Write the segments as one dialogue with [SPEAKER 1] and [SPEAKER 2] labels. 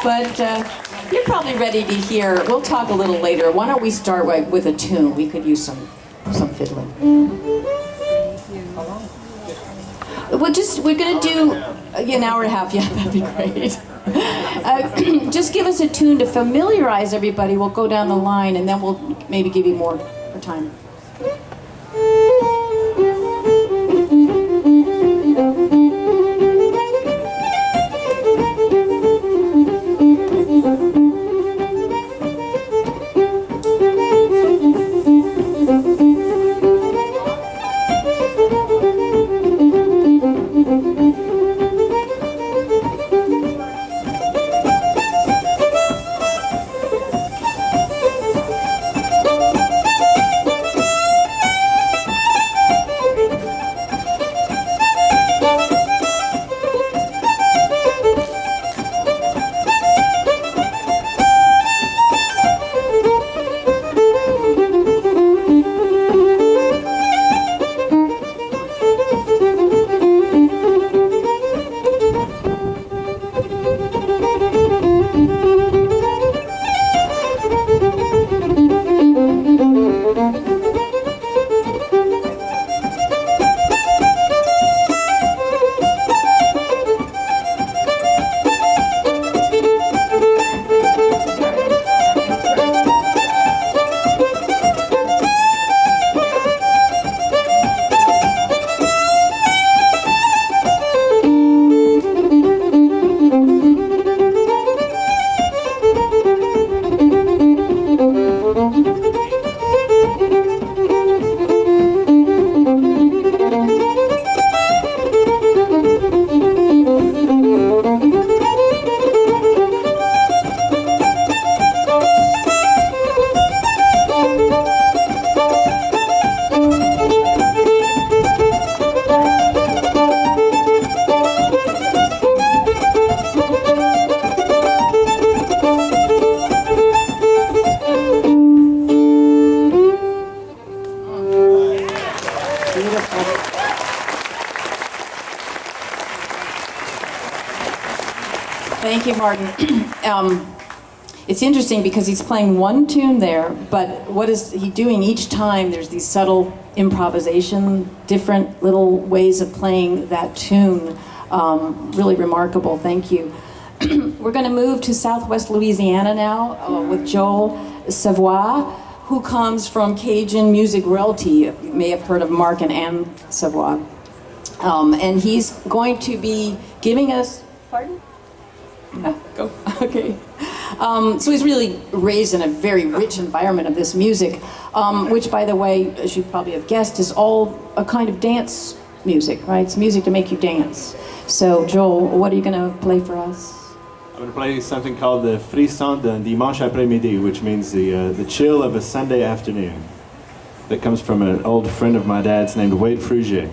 [SPEAKER 1] But you're probably ready to hear. We'll talk a little later. Why don't we start with a tune? We could use some fiddling. We're going to do an hour and a half. Yeah, that'd be great. Just give us a tune to familiarize everybody. We'll go down the line, and then we'll maybe give you more time. Thank you, Martin. It's interesting because he's playing one tune there, but what is he doing each time? There's these subtle improvisation, different little ways of playing that tune. Really remarkable. Thank you. We're going to move to Southwest Louisiana now with Joel Savoy, who comes from Cajun music royalty. You may have heard of Mark and Anne Savoy. And he's going to be giving us, pardon? Go. Okay. So he's really raised in a very rich environment of this music, which, by the way, as you probably have guessed, is all a kind of dance music, right? It's music to make you dance. So, Joel, what are you going to play for us?
[SPEAKER 2] I'm going to play something called the frisson d'un dimanche après-midi, which means the chill of a Sunday afternoon. That comes from an old friend of my dad's named Wade Frugier.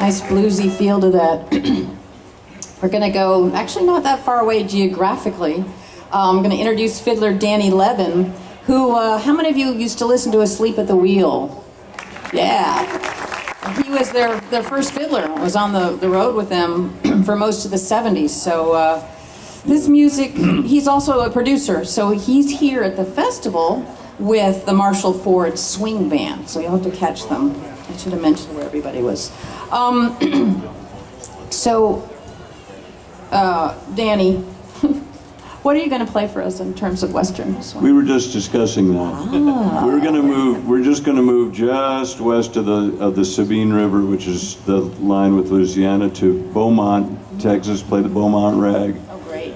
[SPEAKER 1] Nice bluesy feel to that. We're going to go, actually not that far away geographically. I'm going to introduce fiddler Danny Levin, who, how many of you used to listen to Asleep at the Wheel? Yeah. He was their first fiddler, was on the road with them for most of the 70s. So this music, he's also a producer. So he's here at the festival with the Marshall Ford Swing Band. So you'll have to catch them. I should have mentioned where everybody was. Danny, what are you going to play for us in terms of Western swing?
[SPEAKER 3] We were just discussing that. We're going to move. We're just going to move just west of the Sabine River, which is the line with Louisiana, to Beaumont, Texas. Play the Beaumont rag.
[SPEAKER 1] Oh, great.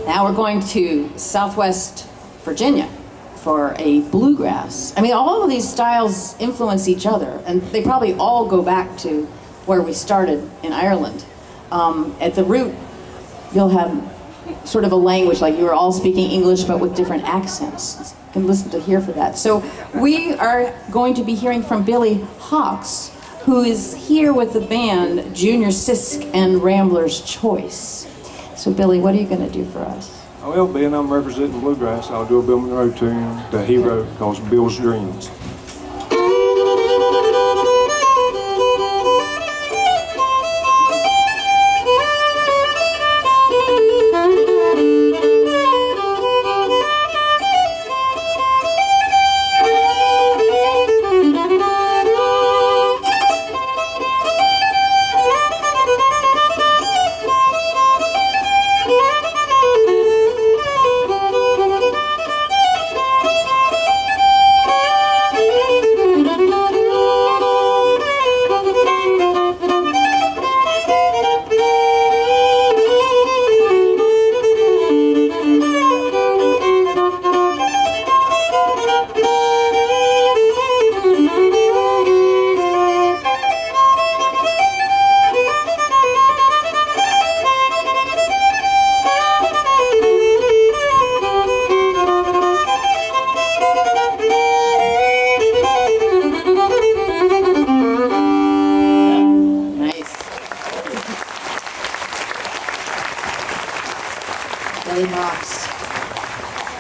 [SPEAKER 1] Now we're going to Southwest Virginia for a bluegrass. I mean, all of these styles influence each other, and they probably all go back to where we started in Ireland. At the root, you'll have sort of a language, like you were all speaking English, but with different accents. You can listen to hear for that. So we are going to be hearing from Billy Hawks, who is here with the band Junior Sisk and Rambler's Choice. So Billy, what are you going to do for us?
[SPEAKER 4] Well, being I'm representing Bluegrass, I'll do a Bill Monroe tune, The Hero, called Bill's Dreams.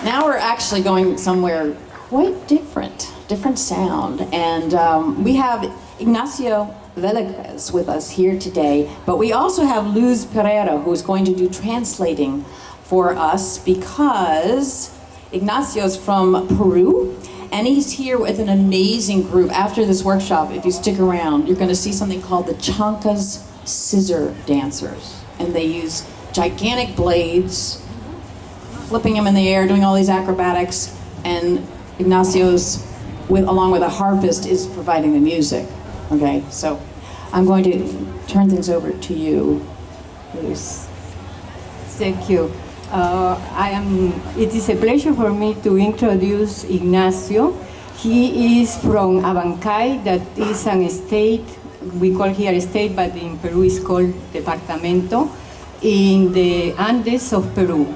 [SPEAKER 1] Now we're actually going somewhere quite different sound. And we have Ignacio Velasquez with us here today, but we also have Luz Pereira, who's going to do translating for us because Ignacio's from Peru, and he's here with an amazing group. After this workshop, if you stick around, you're going to see something called the Chankas scissor dancers. And they use gigantic blades, flipping them in the air, doing all these acrobatics, and Ignacio's, along with a harpist, is providing the music. Okay, so I'm going to turn things over to you, Luz.
[SPEAKER 5] Thank you. It is a pleasure for me to introduce Ignacio. He is from Abancay, that is an state, we call here a state, but in Peru it's called departamento, in the Andes of Peru.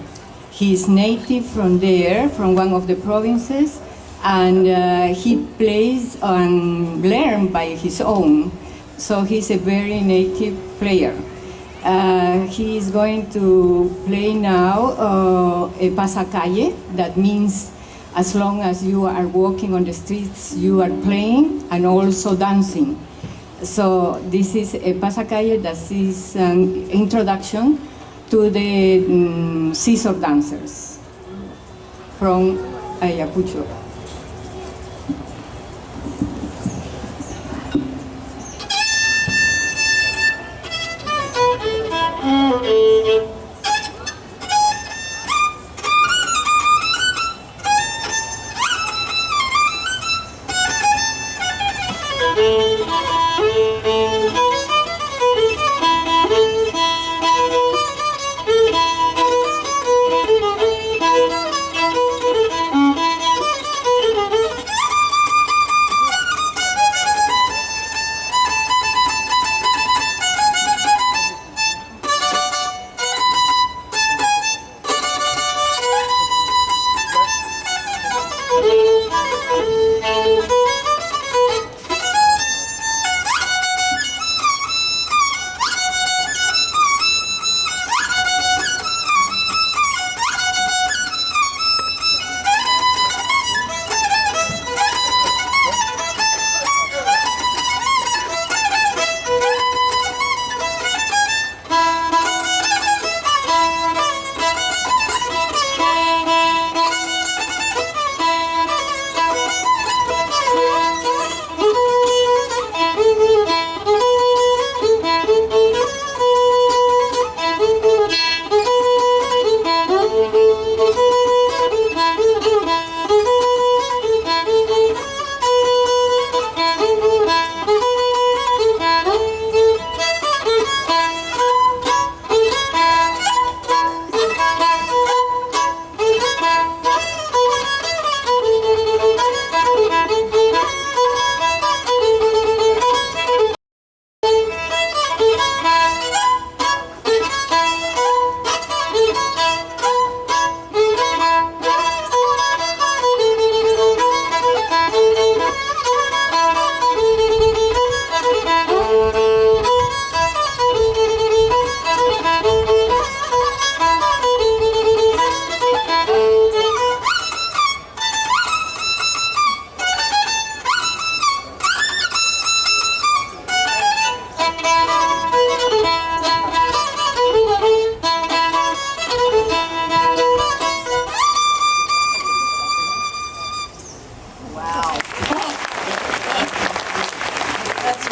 [SPEAKER 5] He is native from there, from one of the provinces, and he plays and learns by his own. So he's a very native player. He is going to play now a pasacalle, that means as long as you are walking on the streets, you are playing and also dancing. So this is a pasacalle that is an introduction to the scissor dancers from Ayacucho.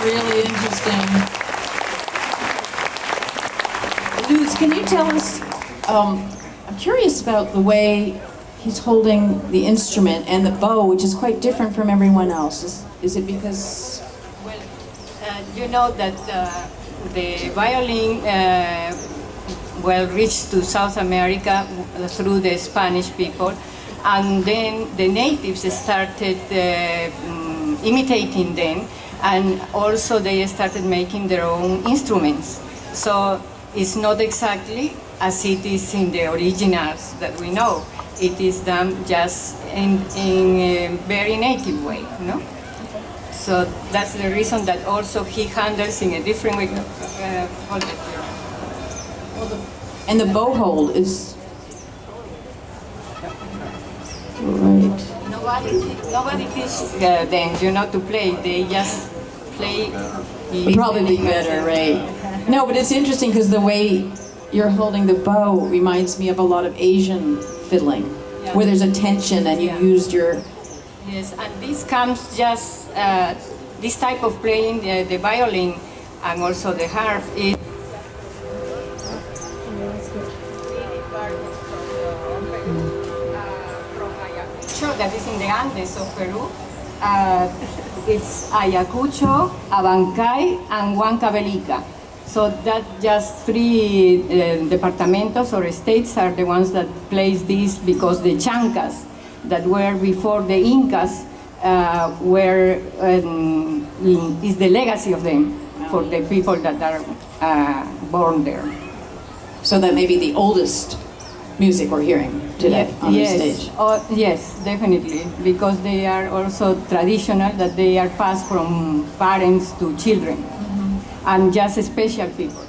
[SPEAKER 1] Really interesting. Luz, can you tell us, I'm curious about the way he's holding the instrument and the bow, which is quite different from everyone else. Is it because...
[SPEAKER 5] Well, you know that the violin reached to South America through the Spanish people, and then the natives started imitating them, and also they started making their own instruments. So it's not exactly as it is in the originals that we know. It is done just in a very native way, no? So that's the reason that also he handles in a different way. Hold it here.
[SPEAKER 1] And the bow hold is... Right.
[SPEAKER 5] Nobody teaches them, to play. They just play.
[SPEAKER 1] Would probably be better, right? No, but it's interesting because the way you're holding the bow reminds me of a lot of Asian fiddling, where there's a tension and you used your...
[SPEAKER 5] Yes, and this comes just, this type of playing, the violin and also the harp is... that is in the Andes of Peru. It's Ayacucho, Abancay, and Huancavelica. So that just three departamentos or states are the ones that place this, because the Chankas that were before the Incas where is the legacy of them for the people that are born there.
[SPEAKER 1] So that may be the oldest music we're hearing today on the stage.
[SPEAKER 5] Yes, definitely, because they are also traditional, that they are passed from parents to children, and just special people.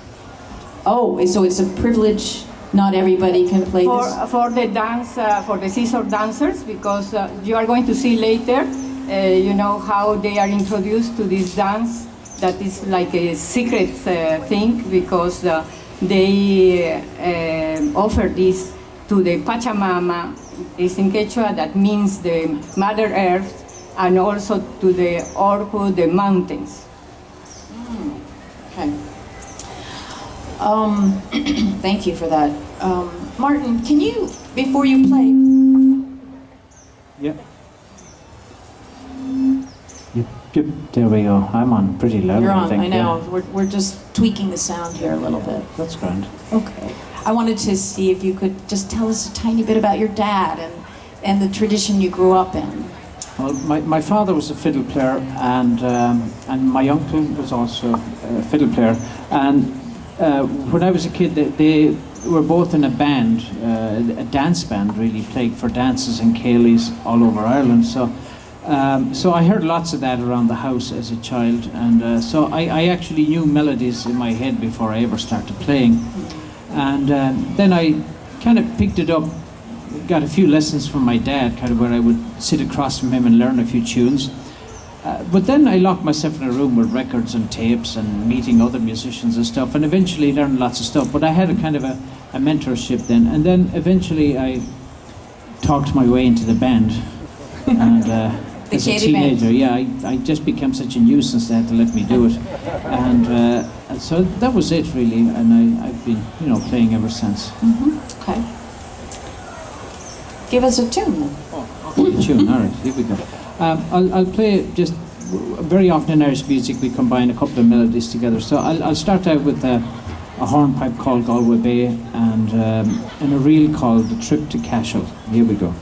[SPEAKER 1] Oh, so it's a privilege. Not everybody can play this.
[SPEAKER 5] For the dance, for the scissor dancers, because you are going to see later, you know how they are introduced to this dance. That is like a secret thing, because they offer this to the Pachamama. It's in Quechua, that means the Mother Earth, and also to the Orhu, the mountains.
[SPEAKER 1] Okay. Thank you for that. Martin, can you, before you play...
[SPEAKER 6] Yep. Yep, there we go. I'm on pretty loud,
[SPEAKER 1] You're
[SPEAKER 6] I
[SPEAKER 1] on,
[SPEAKER 6] think.
[SPEAKER 1] I know.
[SPEAKER 6] Yeah.
[SPEAKER 1] We're just tweaking the sound here a little bit.
[SPEAKER 6] That's grand.
[SPEAKER 1] Okay. I wanted to see if you could just tell us a tiny bit about your dad and the tradition you grew up in.
[SPEAKER 6] Well, my father was a fiddle player, and my uncle was also a fiddle player. And when I was a kid, they were both in a band, a dance band, really, playing for dances and ceilidhs all over Ireland. So I heard lots of that around the house as a child, and so I actually knew melodies in my head before I ever started playing. And then I kind of picked it up, got a few lessons from my dad, kind of where I would sit across from him and learn a few tunes. But then I locked myself in a room with records and tapes and meeting other musicians and stuff, and eventually learned lots of stuff. But I had a kind of a mentorship then, and then eventually I talked my way into the band. And as a teenager, I just became such a nuisance they had to let me do it. And so that was it really, and I've been, playing ever since.
[SPEAKER 1] Mm-hmm. Okay. Give us a tune.
[SPEAKER 6] A tune, all right, here we go. I'll play just, very often in Irish music we combine a couple of melodies together. So I'll start out with a hornpipe called Galway Bay and a reel called The Trip to Cashel. Here we go.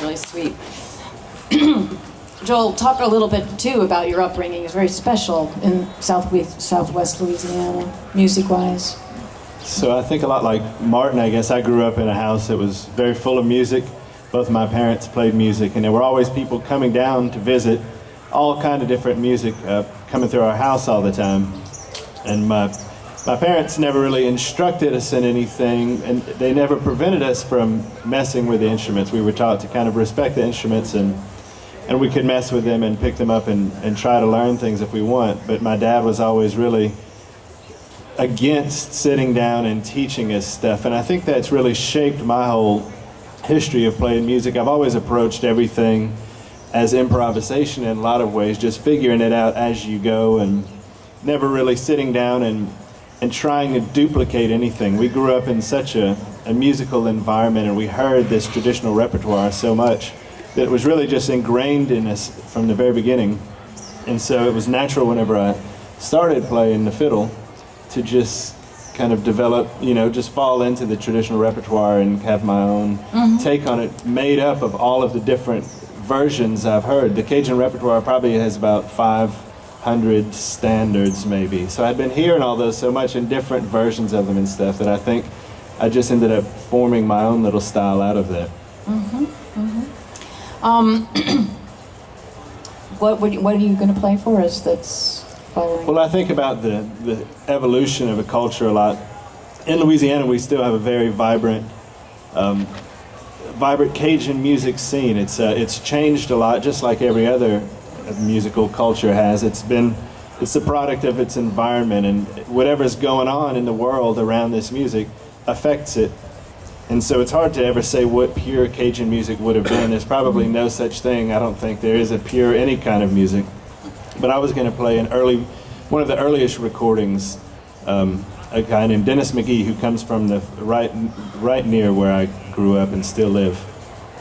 [SPEAKER 1] really sweet. Joel, talk a little bit too about your upbringing. It's very special in Southwest Louisiana, music-wise.
[SPEAKER 2] So I think a lot like Martin, I guess I grew up in a house that was very full of music. Both of my parents played music, and there were always people coming down to visit, all kind of different music coming through our house all the time. And my parents never really instructed us in anything, and they never prevented us from messing with the instruments. We were taught to kind of respect the instruments, and we could mess with them and pick them up and try to learn things if we want. But my dad was always really against sitting down and teaching us stuff, and I think that's really shaped my whole history of playing music. I've always approached everything as improvisation in a lot of ways, just figuring it out as you go and never really sitting down and trying to duplicate anything. We grew up in such a musical environment, and we heard this traditional repertoire so much that it was really just ingrained in us from the very beginning. And so it was natural whenever I started playing the fiddle to just kind of develop, just fall into the traditional repertoire and have my own take on it, made up of all of the different versions I've heard. The Cajun repertoire probably has about 500 standards maybe. So I'd been hearing all those so much in different versions of them and stuff that I think I just ended up forming my own little style out of that.
[SPEAKER 1] What are you going to play for us that's following?
[SPEAKER 2] Well, I think about the evolution of a culture a lot. In Louisiana, we still have a very vibrant Cajun music scene. It's changed a lot, just like every other musical culture has. It's the product of its environment, and whatever's going on in the world around this music affects it. And so it's hard to ever say what pure Cajun music would have been. There's probably no such thing. I don't think there is a pure any kind of music. But I was going to play one of the earliest recordings, a guy named Dennis McGee, who comes from the right near where I grew up and still live.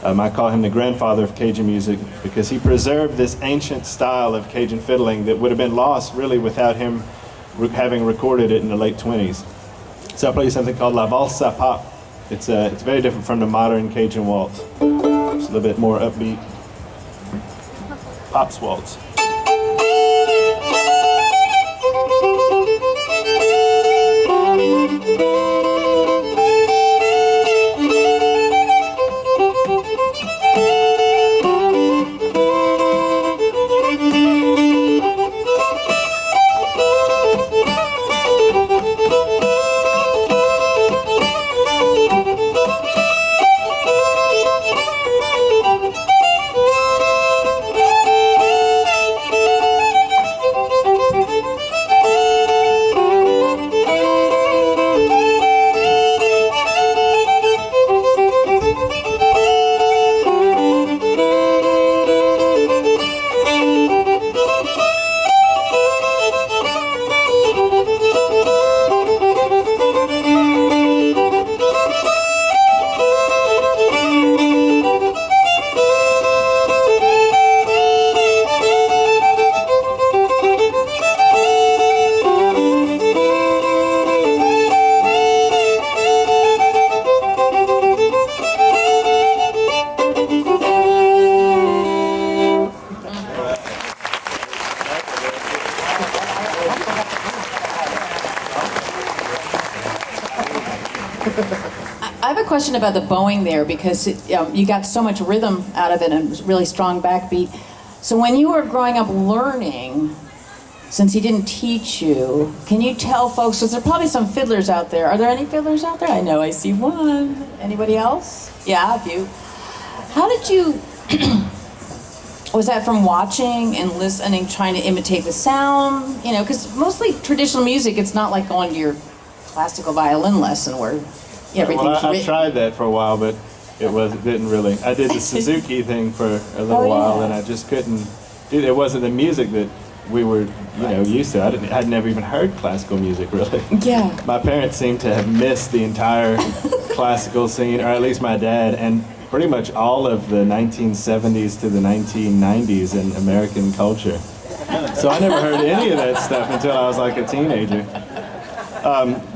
[SPEAKER 2] I call him the grandfather of Cajun music because he preserved this ancient style of Cajun fiddling that would have been lost really without him having recorded it in the late 20s. So I'll play you something called La Valse à Pop. It's very different from the modern Cajun waltz. It's a little bit more upbeat. Pop's waltz.
[SPEAKER 1] I have a question about the bowing there because you got so much rhythm out of it and really strong backbeat. So when you were growing up learning, since he didn't teach you, can you tell folks, because there are probably some fiddlers out there. Are there any fiddlers out there? I know I see one. Anybody else? Yeah, a few. How did you, was that from watching and listening, trying to imitate the sound? You know, because mostly traditional music, it's not like going to your classical violin lesson where everything's
[SPEAKER 2] Well, I
[SPEAKER 1] written.
[SPEAKER 2] tried that for a while, but it didn't really. I did the Suzuki thing for a little while, and I just couldn't do it. It wasn't the music that we were, used to. I'd never even heard classical music, really.
[SPEAKER 1] Yeah.
[SPEAKER 2] My parents seem to have missed the entire classical scene, or at least my dad, and pretty much all of the 1970s to the 1990s in American culture. So I never heard any of that stuff until I was like a teenager.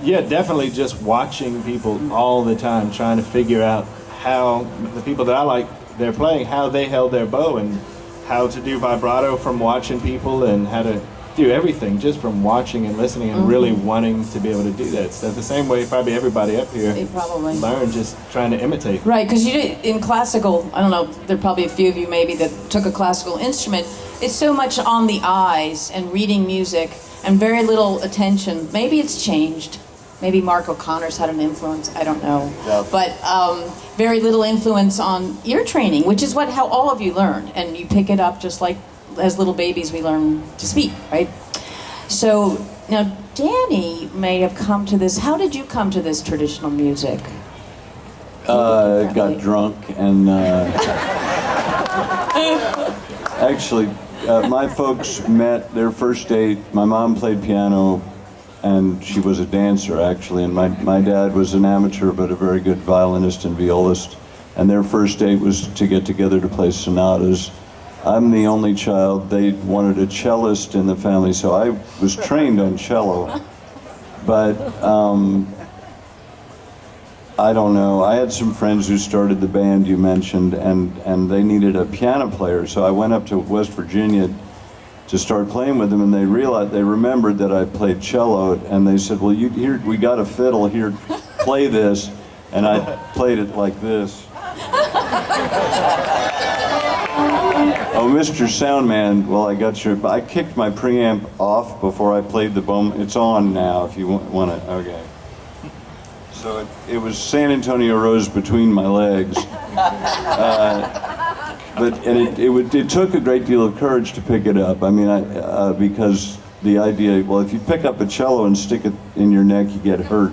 [SPEAKER 2] Yeah, definitely just watching people all the time, trying to figure out how the people that I like their playing, how they held their bow and how to do vibrato from watching people and how to do everything just from watching and listening and really wanting to be able to do that stuff. The same way probably everybody up here
[SPEAKER 1] They probably
[SPEAKER 2] learned, just trying to imitate.
[SPEAKER 1] Right, because you did in classical. I don't know. There are probably a few of you maybe that took a classical instrument. It's so much on the eyes and reading music, and very little attention. Maybe it's changed. Maybe Mark O'Connor's had an influence. I don't know.
[SPEAKER 2] Yeah.
[SPEAKER 1] But very little influence on ear training, which is how all of you learned, and you pick it up just like as little babies we learn to speak, right? So now Danny may have come to this. How did you come to this traditional music?
[SPEAKER 3] Got drunk and actually, my folks met their first date. My mom played piano, and she was a dancer actually, and my dad was an amateur but a very good violinist and violist. And their first date was to get together to play sonatas. I'm the only child. They wanted a cellist in the family, so I was trained on cello. But I don't know. I had some friends who started the band you mentioned, and they needed a piano player. So I went up to West Virginia to start playing with them, and they remembered that I played cello, and they said, "Well, we got a fiddle here. Play this." And I played it like this. Oh, Mr. Soundman, well, I kicked my preamp off before I played the Beaumont. It's on now if you want to, okay. So it was San Antonio Rose between my legs. It took a great deal of courage to pick it up. I mean, because the idea, well, if you pick up a cello and stick it in your neck, you get hurt.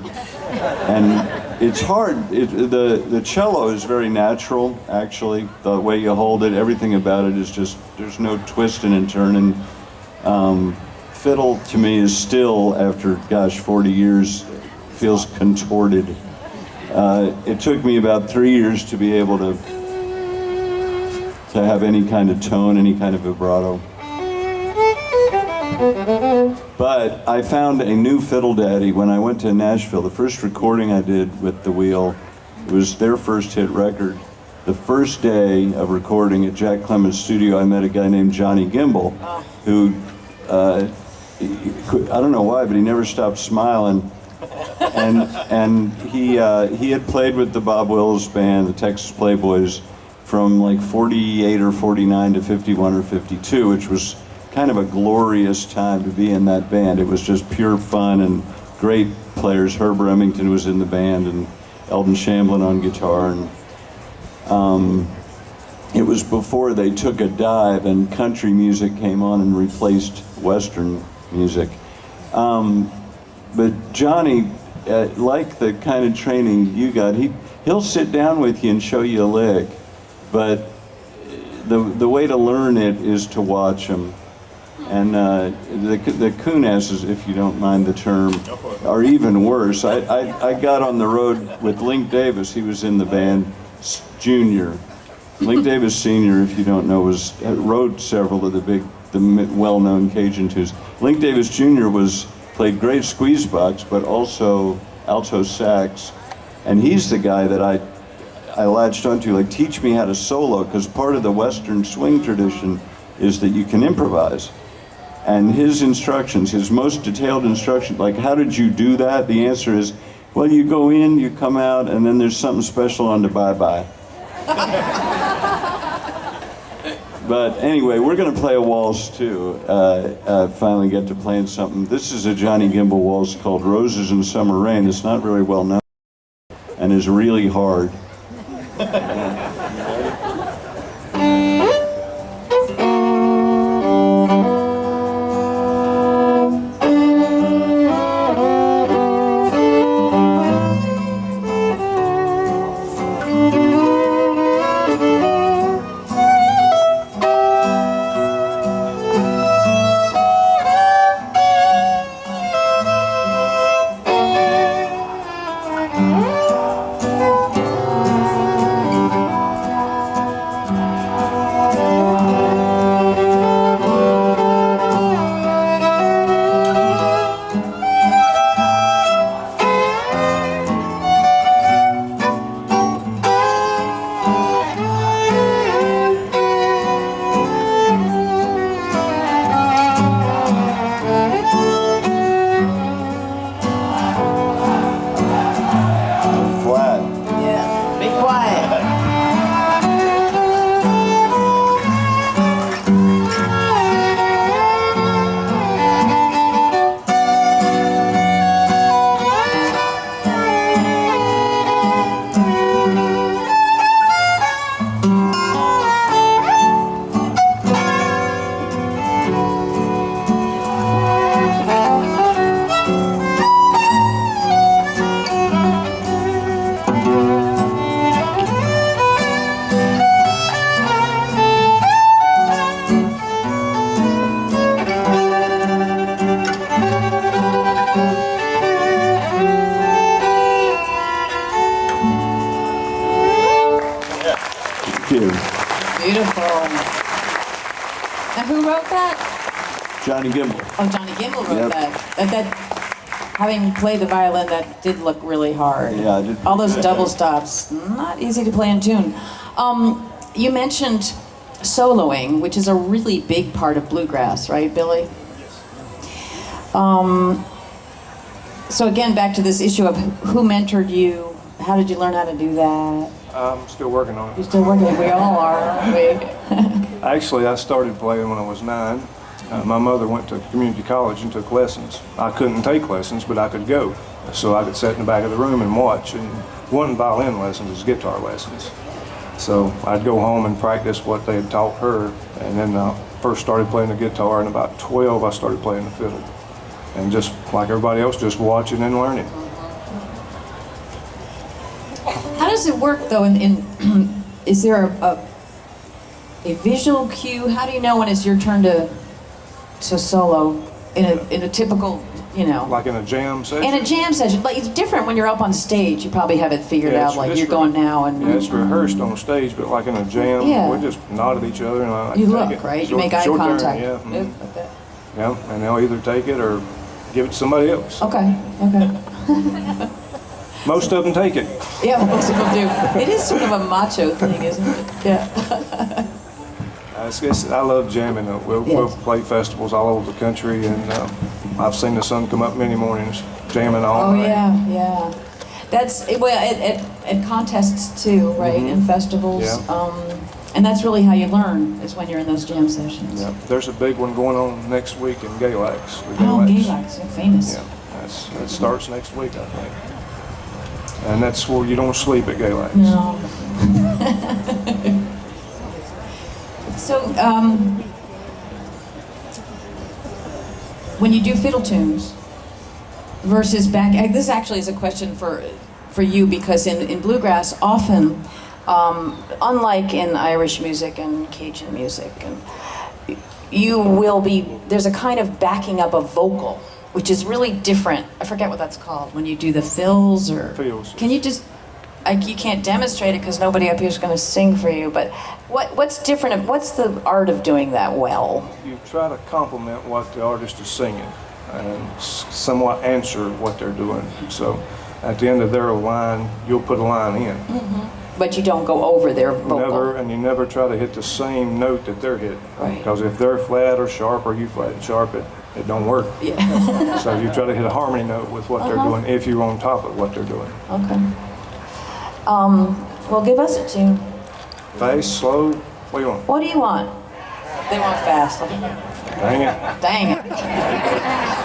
[SPEAKER 3] And it's hard. The cello is very natural, actually. The way you hold it, everything about it is just, there's no twisting and turning. Fiddle, to me, is still, after, 40 years, feels contorted. It took me about 3 years to be able to have any kind of tone, any kind of vibrato. But I found a new fiddle daddy when I went to Nashville. The first recording I did with The Wheel, it was their first hit record. The first day of recording at Jack Clemens' studio, I met a guy named Johnny Gimbel, who, I don't know why, but he never stopped smiling. And he had played with the Bob Wills band, the Texas Playboys, from like 48 or 49 to 51 or 52, which was kind of a glorious time to be in that band. It was just pure fun and great players. Herb Remington was in the band and Eldon Shamblin on guitar. And it was before they took a dive and country music came on and replaced Western music. But Johnny, like the kind of training you got, he'll sit down with you and show you a lick, but the way to learn it is to watch him. And the coonasses, if you don't mind the term, are even worse. I got on the road with Link Davis. He was in the band Junior. Link Davis Sr., if you don't know, wrote several of the well-known Cajun tunes. Link Davis Jr. played great squeeze box, but also alto sax. And he's the guy that I latched onto, like, teach me how to solo, because part of the Western swing tradition is that you can improvise. And his instructions, his most detailed instructions, like, how did you do that? The answer is, well, you go in, you come out, and then there's something special on the bye-bye. But anyway, we're going to play a waltz, too. Finally get to playing something. This is a Johnny Gimbel waltz called Roses in Summer Rain. It's not very well known and is really hard. Peru.
[SPEAKER 1] Beautiful. Now, who wrote that?
[SPEAKER 3] Johnny Gimble.
[SPEAKER 1] Oh, Johnny Gimble wrote
[SPEAKER 3] Yep.
[SPEAKER 1] that. Having played the violin, that did look really hard.
[SPEAKER 3] Yeah, I did.
[SPEAKER 1] All those double stops, not easy to play in tune. You mentioned soloing, which is a really big part of bluegrass, right, Billy? So again, back to this issue of who mentored you. How did you learn how to do that?
[SPEAKER 4] I'm still working on
[SPEAKER 1] You're
[SPEAKER 4] it.
[SPEAKER 1] still working. We all are, aren't we?
[SPEAKER 4] Actually, I started playing when I was 9. My mother went to community college and took lessons. I couldn't take lessons, but I could go. So I could sit in the back of the room and watch. And one violin lesson is guitar lessons. So I'd go home and practice what they had taught her. And then I first started playing the guitar, and about 12 I started playing the fiddle. And just like everybody else, just watching and learning.
[SPEAKER 1] How does it work though? Is there a visual cue? How do you know when it's your turn to solo in a typical,
[SPEAKER 4] Like in a jam session?
[SPEAKER 1] in a jam session? Like it's different when you're up on stage. You probably have it figured
[SPEAKER 4] Yeah,
[SPEAKER 1] out.
[SPEAKER 4] it's-
[SPEAKER 1] Like
[SPEAKER 4] it's
[SPEAKER 1] you're going now and
[SPEAKER 4] Yeah, it's rehearsed on stage, but like in a jam,
[SPEAKER 1] Yeah.
[SPEAKER 4] we just nod at each other and I
[SPEAKER 1] you
[SPEAKER 4] take
[SPEAKER 1] look
[SPEAKER 4] it.
[SPEAKER 1] right.
[SPEAKER 4] It's
[SPEAKER 1] You make eye
[SPEAKER 4] your turn,
[SPEAKER 1] contact.
[SPEAKER 4] Yeah,
[SPEAKER 1] Yep, like that.
[SPEAKER 4] yeah, and they'll either take it or give it to somebody else.
[SPEAKER 1] Okay.
[SPEAKER 4] Most of them take it.
[SPEAKER 1] Yeah, most people do. It is sort of a macho thing, isn't it? Yeah.
[SPEAKER 4] I love jamming. We'll
[SPEAKER 1] Yes.
[SPEAKER 4] play festivals all over the country, and I've seen the sun come up many mornings jamming all
[SPEAKER 1] Oh
[SPEAKER 4] night.
[SPEAKER 1] yeah. That's well at contests too, right? And festivals.
[SPEAKER 4] Yeah.
[SPEAKER 1] And that's really how you learn is when you're in those jam sessions.
[SPEAKER 4] Yeah, there's a big one going on next week in Galax. the
[SPEAKER 1] Oh,
[SPEAKER 4] Galax.
[SPEAKER 1] Galax, you're famous.
[SPEAKER 4] Yeah, that starts next week, I think. And that's where you don't sleep at Galax.
[SPEAKER 1] No. So, when you do fiddle tunes versus back, this actually is a question for you because in bluegrass, often, unlike in Irish music and Cajun music, and there's a kind of backing up a vocal, which is really different. I forget what that's called when you do the fills or.
[SPEAKER 4] Fills.
[SPEAKER 1] Can you just? You can't demonstrate it because nobody up here is going to sing for you. But what's different? What's the art of doing that well?
[SPEAKER 4] You try to complement what the artist is singing and somewhat answer what they're doing. So at the end of their line, you'll put a line in.
[SPEAKER 1] But you don't go over their vocal.
[SPEAKER 4] You never try to hit the same note that they're hitting.
[SPEAKER 1] Right.
[SPEAKER 4] Because if they're flat or sharp or you flat and sharp, it don't work.
[SPEAKER 1] Yeah.
[SPEAKER 4] So you try to hit a harmony note with what they're doing if you're on top of what they're doing.
[SPEAKER 1] Okay. Well, give us a tune.
[SPEAKER 4] Fast, slow, what do you want?
[SPEAKER 1] What do you want? They want fast.
[SPEAKER 4] Dang it.
[SPEAKER 1] Dang it.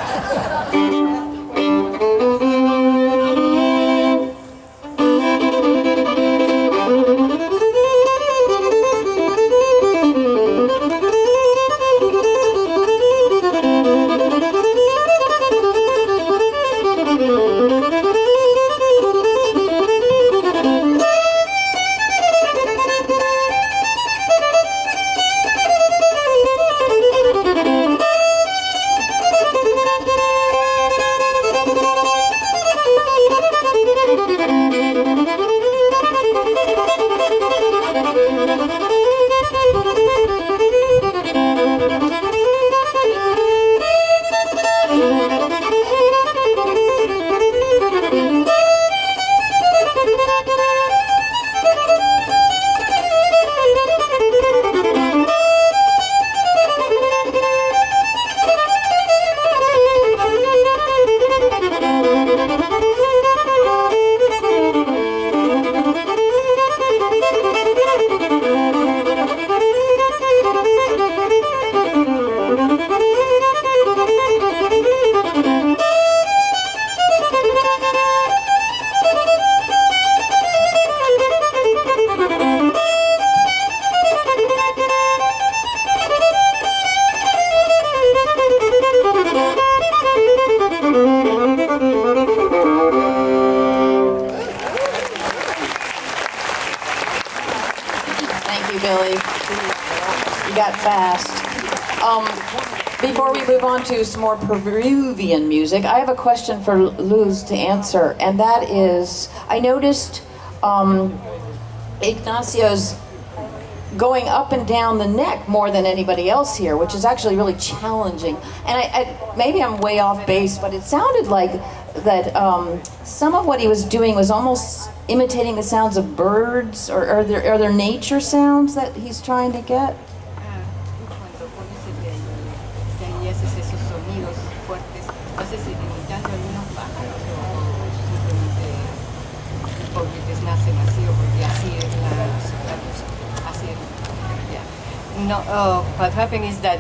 [SPEAKER 1] Thank you, Billy. You got fast. Before we move on to some more Peruvian music, I have a question for Luz to answer, and that is, I noticed Ignacio's going up and down the neck more than anybody else here, which is actually really challenging. And maybe I'm way off base, but it sounded like that some of what he was doing was almost imitating the sounds of birds, or are there nature sounds that he's trying to get?
[SPEAKER 5] Cuando pones que ahí haces esos sonidos fuertes, ¿haces imitando algunos pájaros o simplemente porque nacen así o porque así es la música? Así es, yeah. No, what happened is that,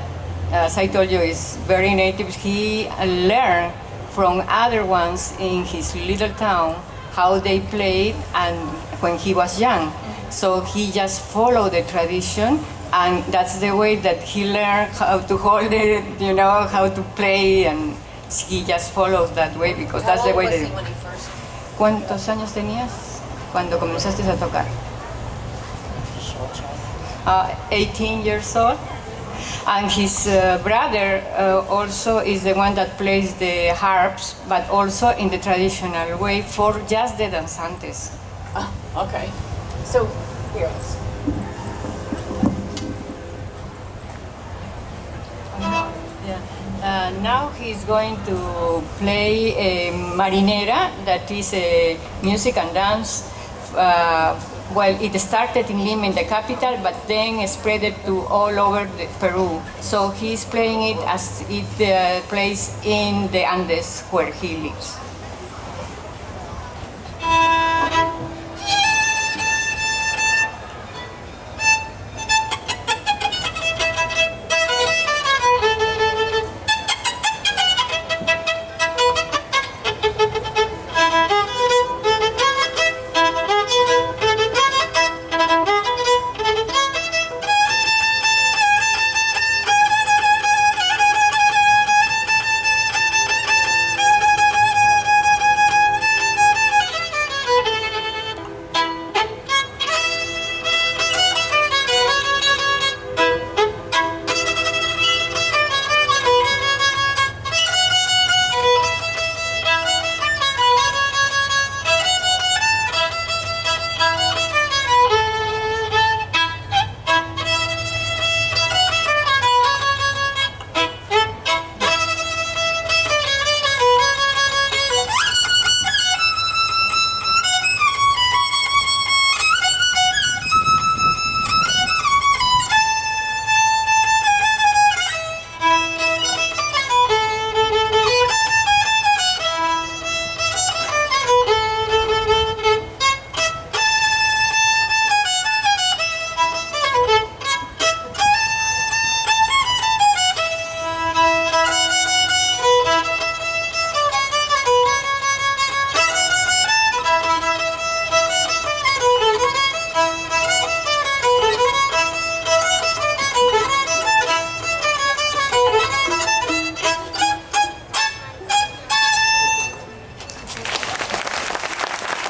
[SPEAKER 5] as I told you, is very native. He learned from other ones in his little town how they played and when he was young. So he just followed the tradition, and that's the way that he learned how to hold it, you know, how to play, and he just follows that way because that's the way
[SPEAKER 1] How old was
[SPEAKER 5] they...
[SPEAKER 1] he when he first?
[SPEAKER 5] ¿Cuántos años tenías cuando comenzaste a tocar? 18 years old. And his brother also is the one that plays the harps, but also in the traditional way for just the danzantes.
[SPEAKER 1] Oh, okay. So, here, let's...
[SPEAKER 5] Now he's going to play a marinera, that is a music and dance. Well, it started in Lima, in the capital, but then spread it to all over Peru. So he's playing it as it plays in the Andes where he lives.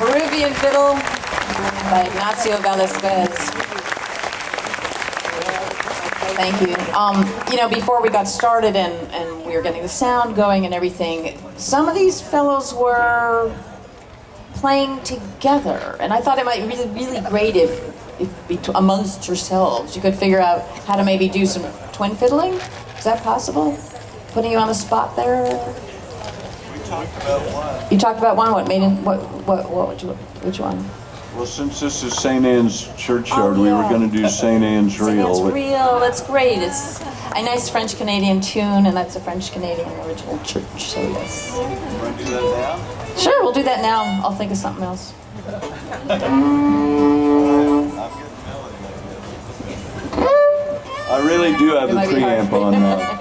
[SPEAKER 1] Peruvian Fiddle by Ignacio Velasquez. Thank you. You know, before we got started and we were getting the sound going and everything, some of these fellows were playing together, and I thought it might be really great if amongst yourselves you could figure out how to maybe do some twin fiddling. Is that possible? Putting you on the spot there. You talked about one. What made him? Which one?
[SPEAKER 3] Well, since this is St. Anne's Churchyard, we were going to do St. Anne's
[SPEAKER 1] St. Anne's
[SPEAKER 3] Reel.
[SPEAKER 1] Reel. That's great. It's a nice French-Canadian tune, and that's a French-Canadian original church. So yes.
[SPEAKER 3] You want to do that now?
[SPEAKER 1] Sure, we'll do that now. I'll think of something else.
[SPEAKER 3] I really do have the preamp on now.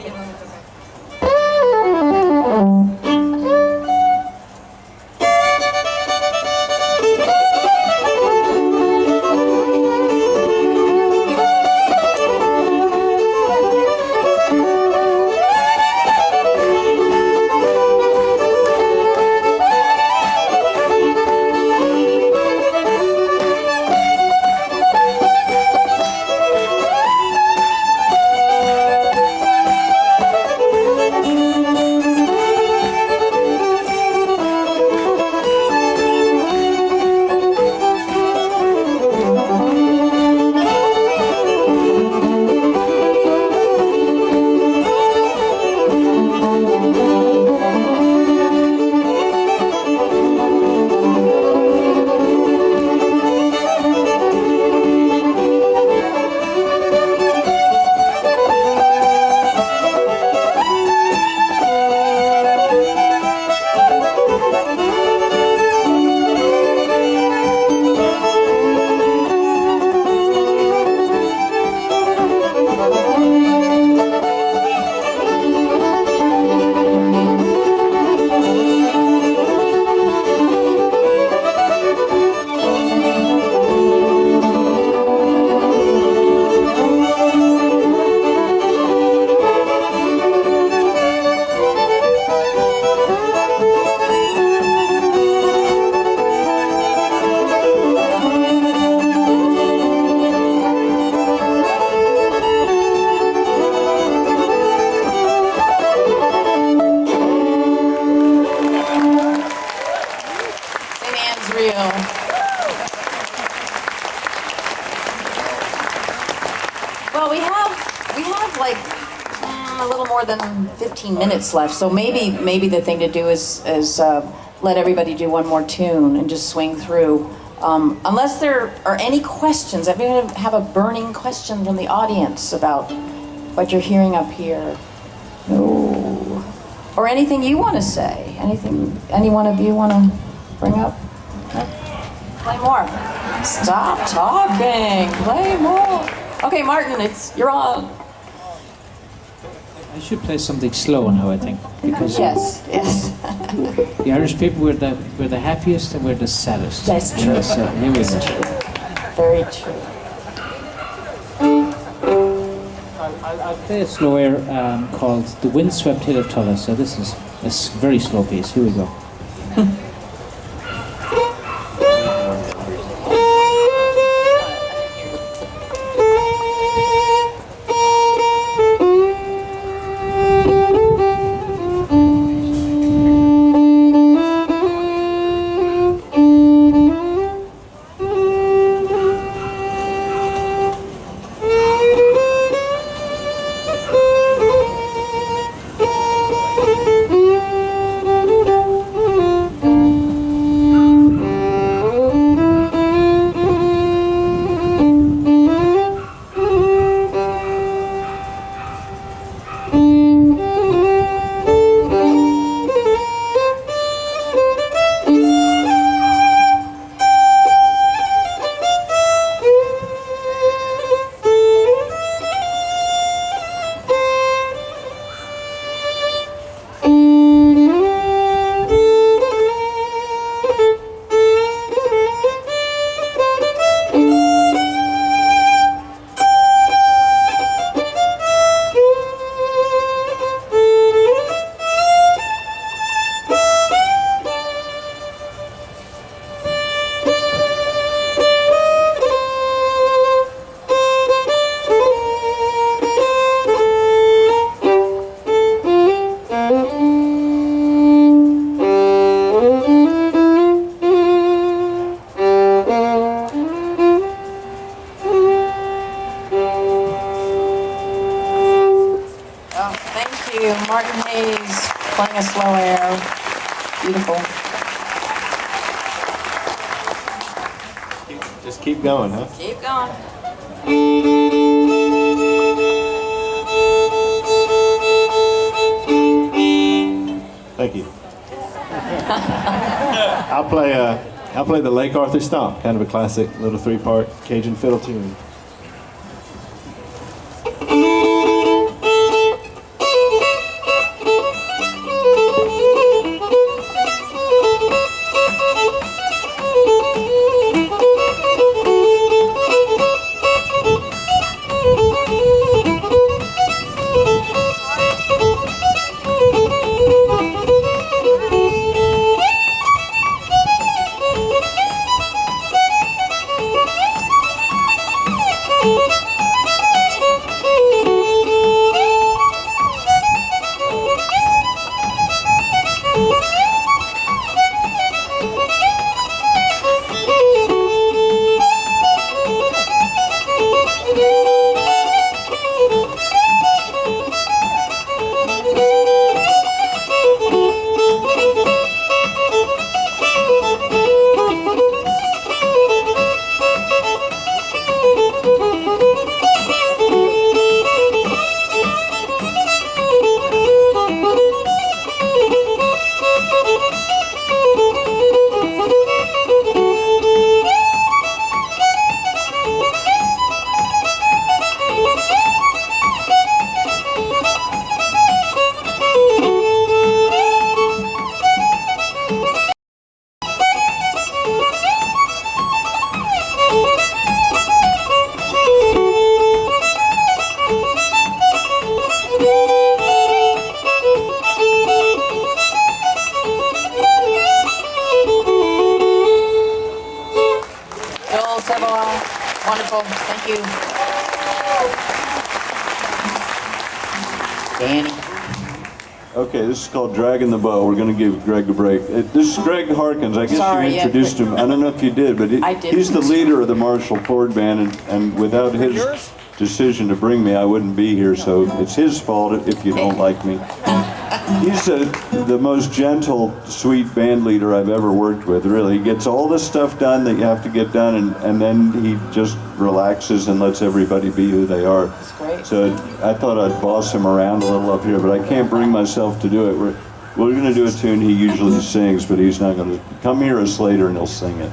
[SPEAKER 1] like a little more than 15 minutes left, so maybe the thing to do is let everybody do one more tune and just swing through. Unless there are any questions, everybody have a burning question from the audience about what you're hearing up here? No. Or anything you want to say? Anything any one of you want to bring up? No? Play more. Stop talking. Play more. Okay, Martin, you're on.
[SPEAKER 6] I should play something slow now, I think, because
[SPEAKER 1] Yes.
[SPEAKER 6] the Irish people we're the happiest and we're the saddest.
[SPEAKER 1] That's true.
[SPEAKER 6] So here we go.
[SPEAKER 1] Very true.
[SPEAKER 6] I'll play a slow air called "The Windswept Hill of Tulla." So this is a very slow piece. Here we go.
[SPEAKER 1] Playing a slow air. Beautiful.
[SPEAKER 2] Just keep going, huh?
[SPEAKER 1] Keep going.
[SPEAKER 2] Thank you. I'll play the Lake Arthur Stomp, kind of a classic little 3-part Cajun fiddle tune.
[SPEAKER 1] Wonderful. Thank you. Danny.
[SPEAKER 3] Okay, this is called Dragging the Bow. We're going to give Greg a break. This is Greg Harkins. I guess
[SPEAKER 1] Sorry,
[SPEAKER 3] you introduced him. I don't know if you did, but
[SPEAKER 1] I didn't.
[SPEAKER 3] he's the leader of the Marshall Ford Band, and without his decision to bring me, I wouldn't be here. So it's his fault if you don't like me. He's the most gentle, sweet band leader I've ever worked with, really. He gets all the stuff done that you have to get done, and then he just relaxes and lets everybody be who they are.
[SPEAKER 1] That's great.
[SPEAKER 3] So I thought I'd boss him around a little up here, but I can't bring myself to do it. We're going to do a tune he usually sings, but he's not going to. Come hear us later and he'll sing it.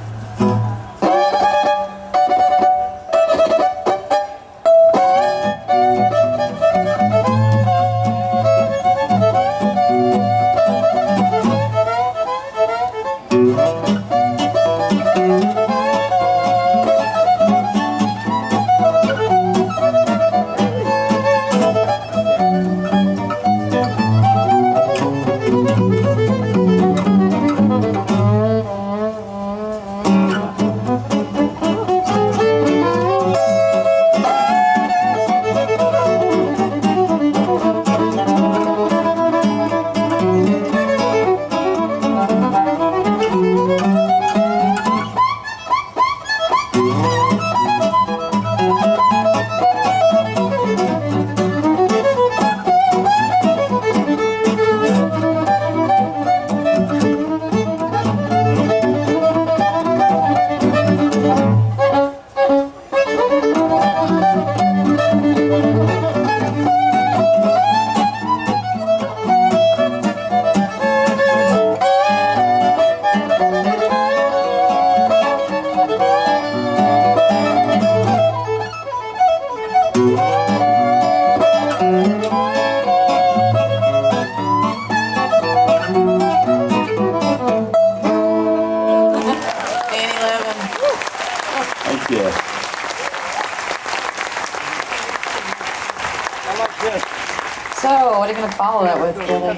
[SPEAKER 1] So, what are you going to follow that with, Billy?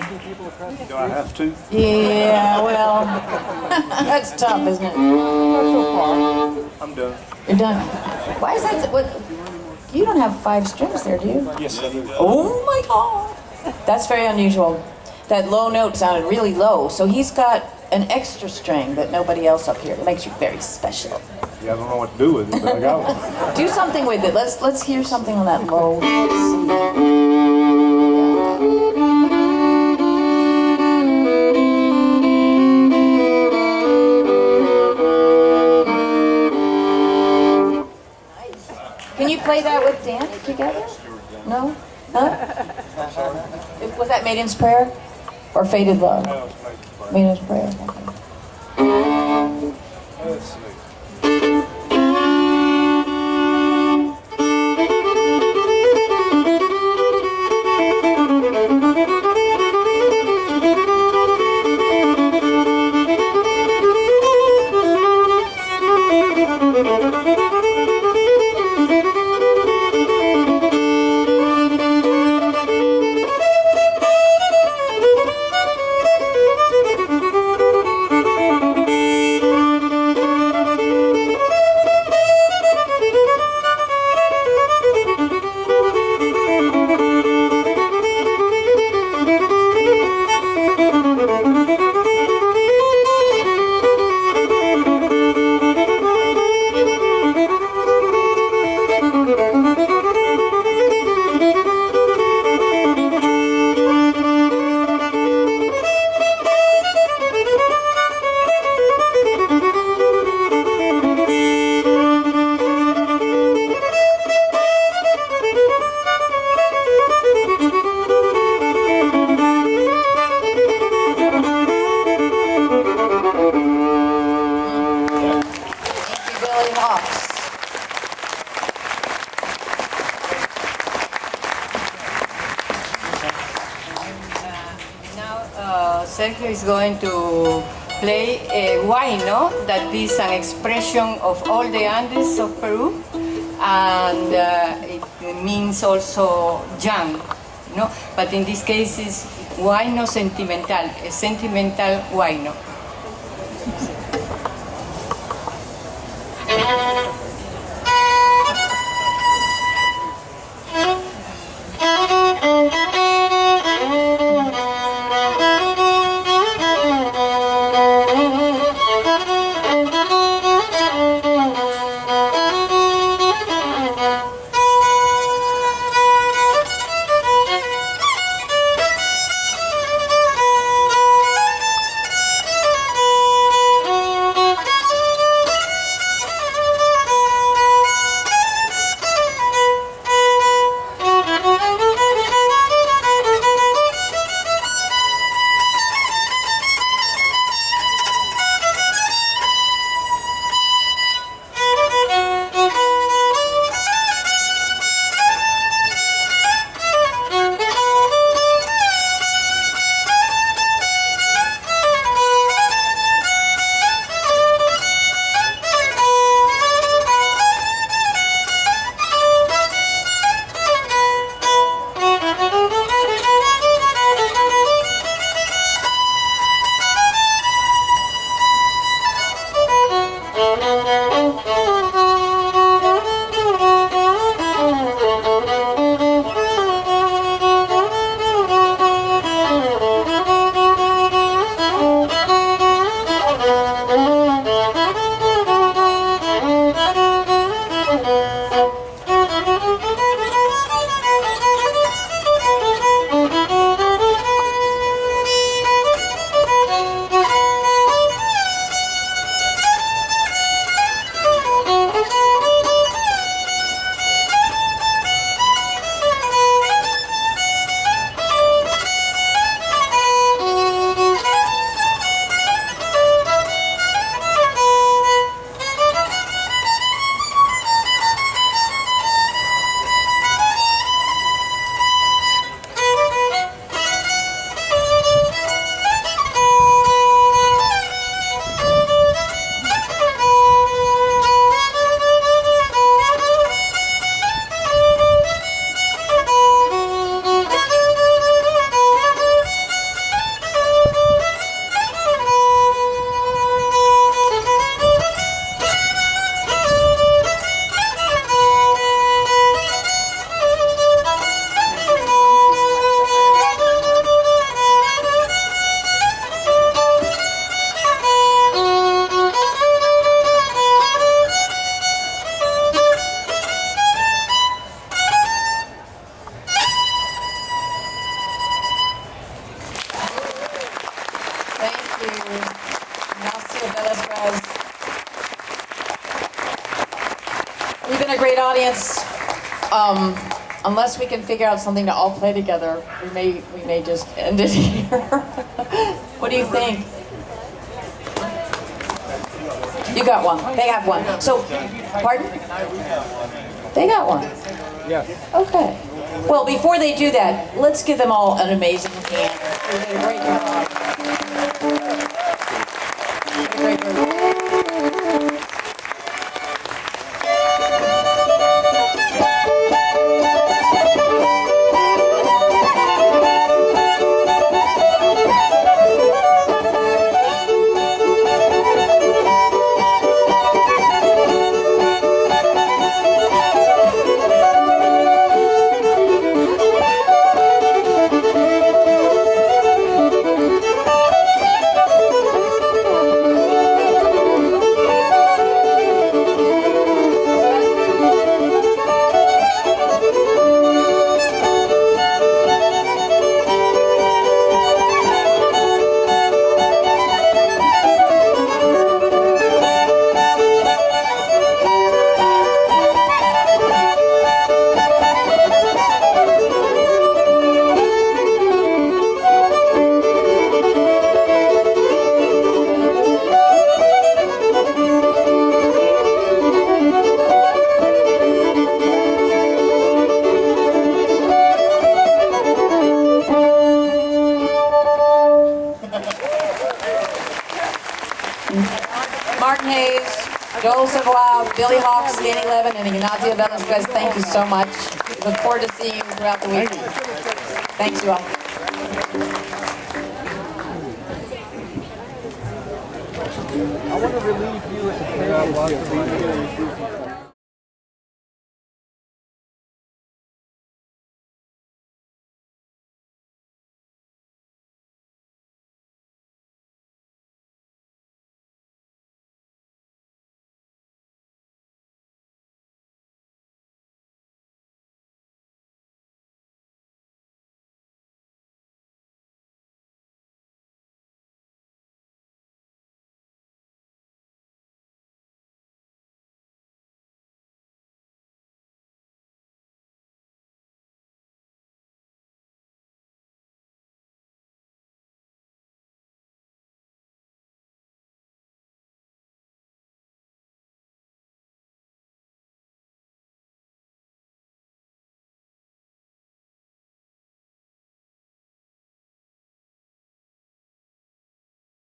[SPEAKER 4] Do I have to?
[SPEAKER 1] Yeah, well, that's tough, isn't it?
[SPEAKER 4] I'm done.
[SPEAKER 1] You're done. Why is that? What? You don't have 5 strings there, do you?
[SPEAKER 4] Yes, I do.
[SPEAKER 1] Oh my God. That's very unusual. That low note sounded really low, so he's got an extra string that nobody else up here. It makes you very special.
[SPEAKER 4] Yeah, I don't know what to do with it, but I got one.
[SPEAKER 1] Do something with it. Let's hear something on that low C. Can you play that with Danny together? No? Huh? Was that Maiden's Prayer? Or Faded Love?
[SPEAKER 4] No, it's
[SPEAKER 1] Maiden's Prayer. Okay.
[SPEAKER 4] Let's see.
[SPEAKER 5] Sergio is going to play a huayno, that is an expression of all the Andes of Peru, and it means also young, no? But in this case it's huayno sentimental, a sentimental huayno.
[SPEAKER 1] great audience. Unless we can figure out something to all play together, we may just end it here. What do you think? You got one. They have one. So, pardon? They got one.
[SPEAKER 7] Yeah.
[SPEAKER 1] Okay. Well, before they do that, let's give them all an amazing hand. They did a great job. Great group. Savoy, Billy Hawks, Danny Levin, and Ignacio Velasquez, thank you so much. Look forward to seeing you throughout the week. Thanks, you all.
[SPEAKER 7] I want to relieve you at the